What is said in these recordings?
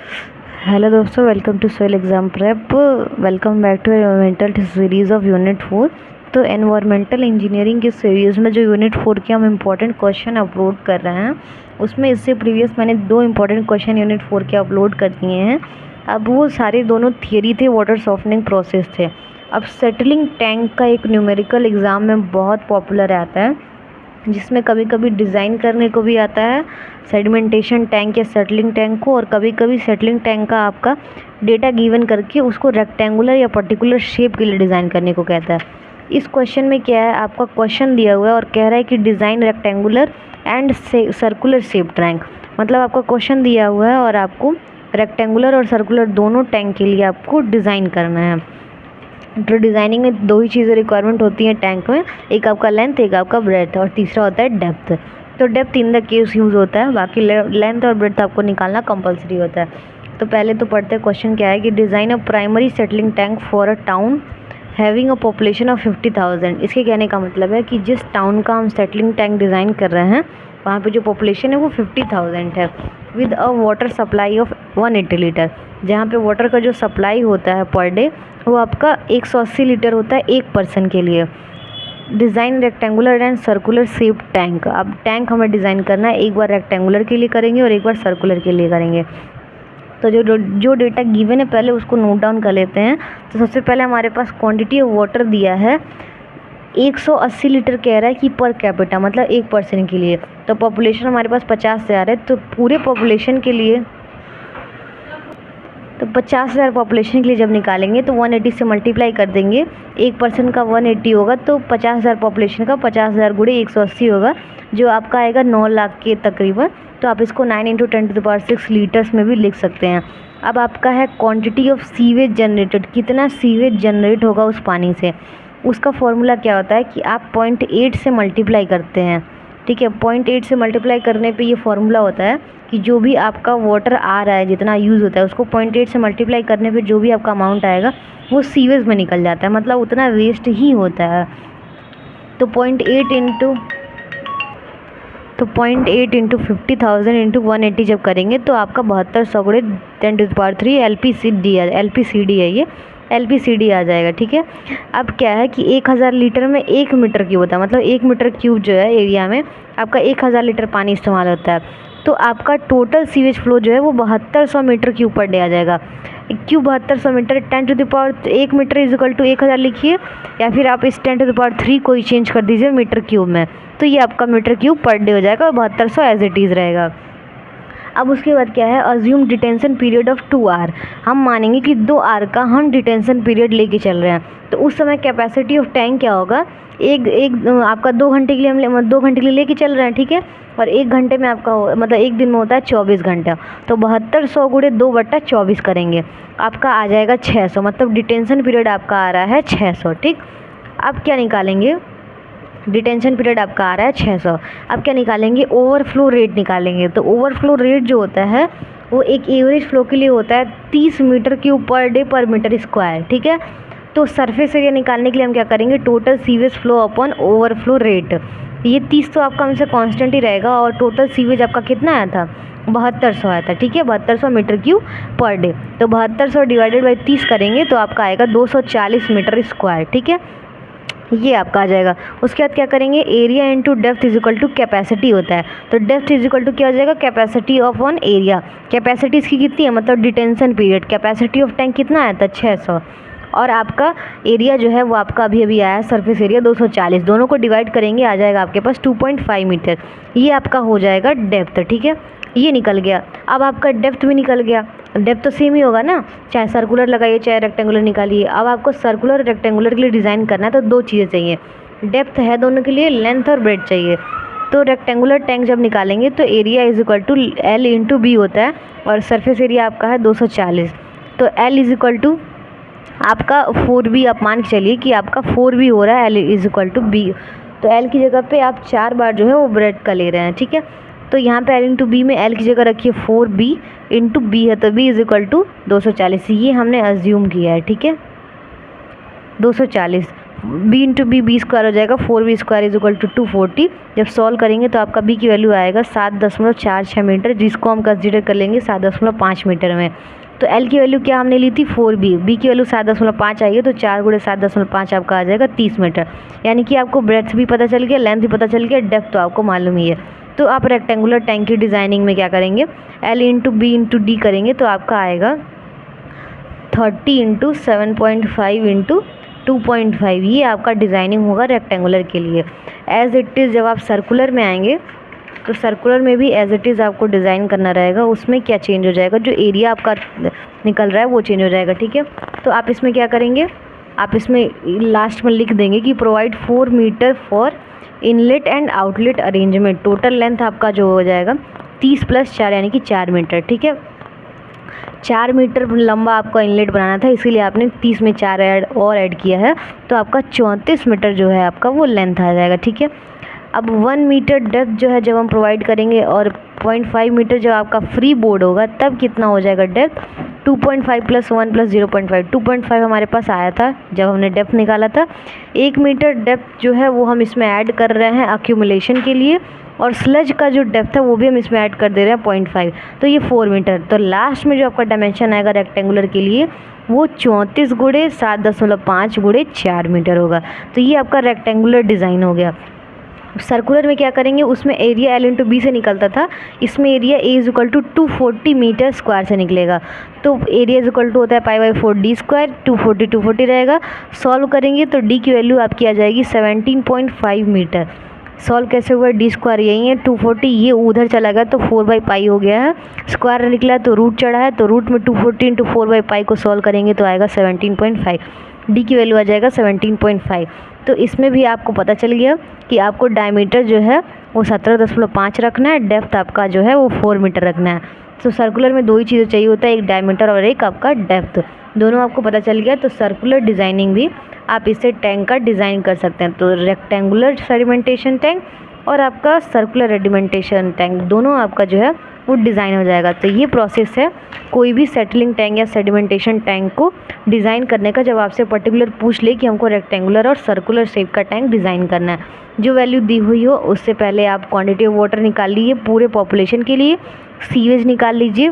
Hello दोस्तों, welcome to soil exam prep. Welcome back to environmental series of unit 4। तो environmental engineering की series में जो unit 4 के हम इम्पोर्टेंट क्वेश्चन अपलोड कर रहे हैं, उसमें इससे प्रीवियस मैंने 2 इम्पोर्टेंट क्वेश्चन यूनिट 4 के अपलोड कर दिए हैं। अब वो सारे दोनों थियरी थे, वाटर सॉफ्टनिंग प्रोसेस थे। अब सेटलिंग टैंक का एक न्यूमेरिकल एग्ज़ाम में बहुत पॉपुलर आता है, जिसमें कभी कभी डिज़ाइन करने को भी आता है सेडिमेंटेशन टैंक या सेटलिंग टैंक को, और कभी कभी सेटलिंग टैंक का आपका डेटा गिवन करके उसको रेक्टेंगुलर या पर्टिकुलर शेप के लिए डिज़ाइन करने को कहता है। इस क्वेश्चन में क्या है, आपका क्वेश्चन दिया हुआ है और कह रहा है कि design rectangular and circular shape tank. मतलब आपका क्वेश्चन दिया हुआ है और आपको रेक्टेंगुलर और सर्कुलर दोनों टैंक के लिए आपको डिज़ाइन करना है। तो डिज़ाइनिंग में 2 ही चीज़ें रिक्वायरमेंट होती हैं टैंक में, एक आपका लेंथ, एक आपका ब्रेथ, और तीसरा होता है डेप्थ। तो depth in the case use होता है, बाकी लेंथ और ब्रेथ आपको निकालना कंपलसरी होता है। तो पहले तो पढ़ते हैं क्वेश्चन क्या है कि design a primary settling tank for a town having a population of 50,000। इसके कहने का मतलब है कि जिस टाउन का हम सेटलिंग टैंक डिज़ाइन कर रहे हैं, वहाँ पे जो पॉपुलेशन है वो 50,000 है, with a water supply of 180 litre. जहाँ पे वाटर का जो सप्लाई होता है पर डे वो आपका 180 लीटर होता है एक पर्सन के लिए। Design rectangular and circular shape tank. अब टैंक हमें डिज़ाइन करना है, एक बार रेक्टेंगुलर के लिए करेंगे और एक बार सर्कुलर के लिए करेंगे। तो जो डेटा गिवन है पहले उसको नोट डाउन कर लेते हैं। तो सबसे पहले हमारे पास क्वांटिटी ऑफ वाटर दिया है 180 लीटर, कह रहा है कि पर कैपिटा मतलब एक पर्सन के लिए। तो पॉपुलेशन हमारे पास 50,000 है, तो पूरे पॉपुलेशन के लिए तो 50,000 पॉपुलेशन के लिए जब निकालेंगे तो 180 से मल्टीप्लाई कर देंगे। एक पर्सन का 180 होगा तो 50,000 पॉपुलेशन का 50,000 गुणे 180 होगा, जो आपका आएगा 9 लाख के तकरीबन। तो आप इसको 9 × 10⁶ लीटर्स में भी लिख सकते हैं। अब आपका है क्वांटिटी ऑफ सीवेज जनरेटेड, कितना सीवेज जनरेट होगा उस पानी से। उसका फॉर्मूला क्या होता है कि आप 0.8 से मल्टीप्लाई करते हैं। ठीक है, 0.8 से मल्टीप्लाई करने पे ये फॉर्मूला होता है कि जो भी आपका वाटर आ रहा है, जितना यूज़ होता है, उसको 0.8 से मल्टीप्लाई करने पे जो भी आपका अमाउंट आएगा वो सीवेज में निकल जाता है, मतलब उतना वेस्ट ही होता है। तो 0.8 इंटू 50,000 इंटू 180 जब करेंगे तो आपका 7200 गुणे 10⁻³ LPCD है, ये LPCD आ जाएगा। ठीक है, अब क्या है कि 1000 लीटर में 1 मीटर क्यूब होता है, मतलब 1 मीटर क्यूब जो है एरिया में आपका 1000 लीटर पानी इस्तेमाल होता है। तो आपका टोटल सीवेज फ्लो जो है वो 7200 मीटर क्यूब पर डे आ जाएगा। क्यों 7200 metre? 1 metre is equal to 1000 लिखिए, या फिर आप इस 10⁻³ को ही चेंज कर दीजिए मीटर क्यूब में, तो ये आपका मीटर क्यूब पर डे हो जाएगा और 7200 एज इट इज़ रहेगा। अब उसके बाद क्या है, assume detention period of 2 hour. हम मानेंगे कि 2 आवर का हम डिटेंशन पीरियड लेके चल रहे हैं, तो उस समय कैपेसिटी ऑफ टैंक क्या होगा, आपका 2 घंटे के लिए हम 2 घंटे के लिए लेके चल रहे हैं। ठीक है, और 1 घंटे में आपका मतलब 1 दिन में होता है 24 घंटा, तो 7200 गुणे 2/24 करेंगे, आपका आ जाएगा 600, मतलब डिटेंशन पीरियड आपका आ रहा है 600। ठीक, अब क्या निकालेंगे, डिटेंशन पीरियड आपका आ रहा है 600। अब क्या निकालेंगे, ओवरफ्लो रेट निकालेंगे। तो ओवरफ्लो रेट जो होता है वो एक एवरेज फ्लो के लिए होता है 30 मीटर क्यूब पर डे पर मीटर स्क्वायर। ठीक है, तो सरफेस एरिया निकालने के लिए हम क्या करेंगे, total sewage flow upon overflow rate. ये 30 तो आपका हमेशा कांस्टेंट ही रहेगा, और टोटल सीवेज आपका कितना आया था, 7200 आया था। ठीक है, 7200 मीटर क्यूब पर डे, तो 7200 डिवाइडेड बाई 30 करेंगे तो आपका आएगा 240 मीटर स्क्वायर। ठीक है, ये आपका आ जाएगा। उसके बाद क्या करेंगे, area into depth is equal to capacity होता है, तो डेप्थ इज इक्वल टू क्या हो जाएगा, capacity of on area. Capacity इसकी कितनी है, मतलब detention period, capacity of tank कितना आया था 600, और आपका एरिया जो है वो आपका अभी अभी आया है सरफेस एरिया 240, दोनों को डिवाइड करेंगे आ जाएगा आपके पास 2.5 मीटर। ये आपका हो जाएगा डेप्थ। ठीक है, ये निकल गया। अब आपका डेप्थ भी निकल गया, डेप्थ तो सेम ही होगा ना, चाहे सर्कुलर लगाइए चाहे रेक्टेंगुलर निकालिए। अब आपको सर्कुलर रेक्टेंगुलर के लिए डिज़ाइन करना है तो 2 चीज़ें चाहिए, डेप्थ है दोनों के लिए, लेंथ और ब्रेथ चाहिए। तो रेक्टेंगुलर टैंक जब निकालेंगे तो area is equal to L into B होता है, और सरफेस एरिया आपका है 240, तो L इज इक्वल टू आपका 4b, आप मान के चलिए कि आपका 4b हो रहा है, L is equal to B. तो L की जगह पे आप 4 बार जो है वो ब्रेथ का ले रहे हैं। ठीक है, तो यहाँ पे L इंटू बी में L की जगह रखिए 4b इंटू बी है, तो b इज इक्वल टू 240, ये हमने अज्यूम किया है। ठीक है, 240, बी इंटू बी स्क्वायर हो जाएगा 4b² इज इक्वल टू 240। जब सॉल्व करेंगे तो आपका बी की वैल्यू आएगा 7.46 मीटर, जिसको हम कंसीडर कर लेंगे 7.5 मीटर में। तो एल की वैल्यू क्या हमने ली थी 4b, बी की वैल्यू 7.5 आई है, तो 4 × 7.5 आपका आ जाएगा 30 मीटर। यानी कि आपको ब्रेड्थ भी पता चल गया, लेंथ भी पता चल गया, डेप्थ तो आपको मालूम ही है। तो आप रेक्टेंगुलर टैंक की डिज़ाइनिंग में क्या करेंगे, L into B into D करेंगे तो आपका आएगा 30 इंटू 7.5 इंटू 2.5। ये आपका डिज़ाइनिंग होगा रेक्टेंगुलर के लिए। एज़ इट इज़ जब आप सर्कुलर में आएंगे तो सर्कुलर में भी एज़ इट इज़ आपको डिज़ाइन करना रहेगा। उसमें क्या चेंज हो जाएगा, जो एरिया आपका निकल रहा है वो चेंज हो जाएगा, ठीक है। तो आप इसमें क्या करेंगे, आप इसमें लास्ट में लिख देंगे कि provide 4 metre for inlet and outlet arrangement. Total length आपका जो हो जाएगा 30 + 4 यानी कि 4 मीटर, ठीक है। 4 मीटर लंबा आपका इनलेट बनाना था, इसीलिए आपने 30 में 4 ऐड किया है, तो आपका 34 मीटर जो है आपका वो लेंथ आ जाएगा, ठीक है। अब 1 मीटर डेप्थ जो है जब हम प्रोवाइड करेंगे और 0.5 मीटर जब आपका फ्री बोर्ड होगा तब कितना हो जाएगा डेप्थ, 2.5 + 1 + 0.5, 2.5 हमारे पास आया था जब हमने डेप्थ निकाला था। 1 मीटर डेप्थ जो है वो हम इसमें ऐड कर रहे हैं अक्यूमुलेशन के लिए, और स्लज का जो डेप्थ है वो भी हम इसमें ऐड कर दे रहे हैं 0.5, तो ये 4 मीटर। तो लास्ट में जो आपका डायमेंशन आएगा रेक्टेंगुलर के लिए वो 34 × 7.5 × 4 मीटर होगा। तो ये आपका रेक्टेंगुलर डिज़ाइन हो गया। सर्कुलर में क्या करेंगे, उसमें एरिया एल इंटू बी से निकलता था, इसमें area A is equal to 240 metre square से निकलेगा। तो एरिया इज इक्वल टू होता है π/4d², 240 रहेगा। सॉल्व करेंगे तो डी की वैल्यू आपकी आ जाएगी 17.5 मीटर। सॉल्व कैसे हुआ, d² यही है 240, ये उधर चला गया तो 4/π हो गया है, स्क्वायर निकला तो रूट चढ़ा है, तो रूट में 240 × 4/π को सॉल्व करेंगे तो आएगा 17.5। डी की वैल्यू आ जाएगा 17.5। तो इसमें भी आपको पता चल गया कि आपको डायमीटर जो है वो 17.5 रखना है, डेप्थ आपका जो है वो 4 मीटर रखना है। तो सर्कुलर में 2 ही चीज़ें चाहिए होता है, एक डायमीटर और एक आपका डेप्थ, दोनों आपको पता चल गया। तो सर्कुलर डिज़ाइनिंग भी आप इससे टैंक का डिज़ाइन कर सकते हैं। तो रेक्टेंगुलर सेडिमेंटेशन टैंक और आपका सर्कुलर रेडिमेंटेशन टैंक दोनों आपका जो है वो डिज़ाइन हो जाएगा। तो ये प्रोसेस है कोई भी सेटलिंग टैंक या सेडिमेंटेशन टैंक को डिज़ाइन करने का। जब आपसे पर्टिकुलर पूछ ले कि हमको रेक्टेंगुलर और सर्कुलर शेप का टैंक डिज़ाइन करना है, जो वैल्यू दी हुई हो उससे पहले आप क्वांटिटी ऑफ वाटर निकाल लीजिए पूरे पॉपुलेशन के लिए, सीवेज निकाल लीजिए,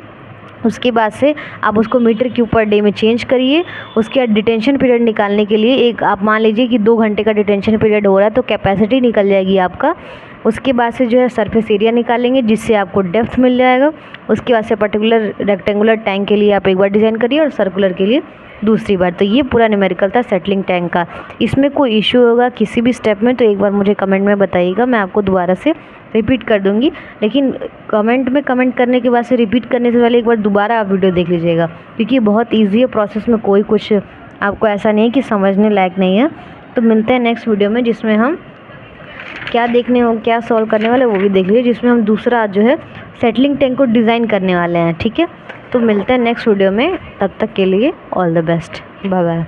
उसके बाद से आप उसको मीटर क्यूब पर डे में चेंज करिए। उसके बाद डिटेंशन पीरियड निकालने के लिए एक आप मान लीजिए कि 2 घंटे का डिटेंशन पीरियड हो रहा है तो कैपेसिटी निकल जाएगी आपका। उसके बाद से जो है सरफेस एरिया निकालेंगे जिससे आपको डेप्थ मिल जाएगा। उसके बाद से पर्टिकुलर रेक्टेंगुलर टैंक के लिए आप एक बार डिज़ाइन करिए और सर्कुलर के लिए दूसरी बार। तो ये पूरा न्यूमेरिकल था सेटलिंग टैंक का। इसमें कोई इशू होगा किसी भी स्टेप में तो एक बार मुझे कमेंट में बताइएगा, मैं आपको दोबारा से रिपीट कर दूंगी। लेकिन कमेंट में कमेंट करने के बाद से रिपीट करने से पहले एक बार दोबारा आप वीडियो देख लीजिएगा, क्योंकि बहुत ईजी है प्रोसेस में कोई कुछ आपको ऐसा नहीं है कि समझने लायक नहीं है। तो मिलते हैं नेक्स्ट वीडियो में जिसमें हम क्या सॉल्व करने वाले वो भी देख लीजिए, जिसमें हम दूसरा जो है सेटलिंग टैंक को डिज़ाइन करने वाले हैं। ठीक है, तो मिलते हैं नेक्स्ट वीडियो में, तब तक के लिए all the best, bye bye.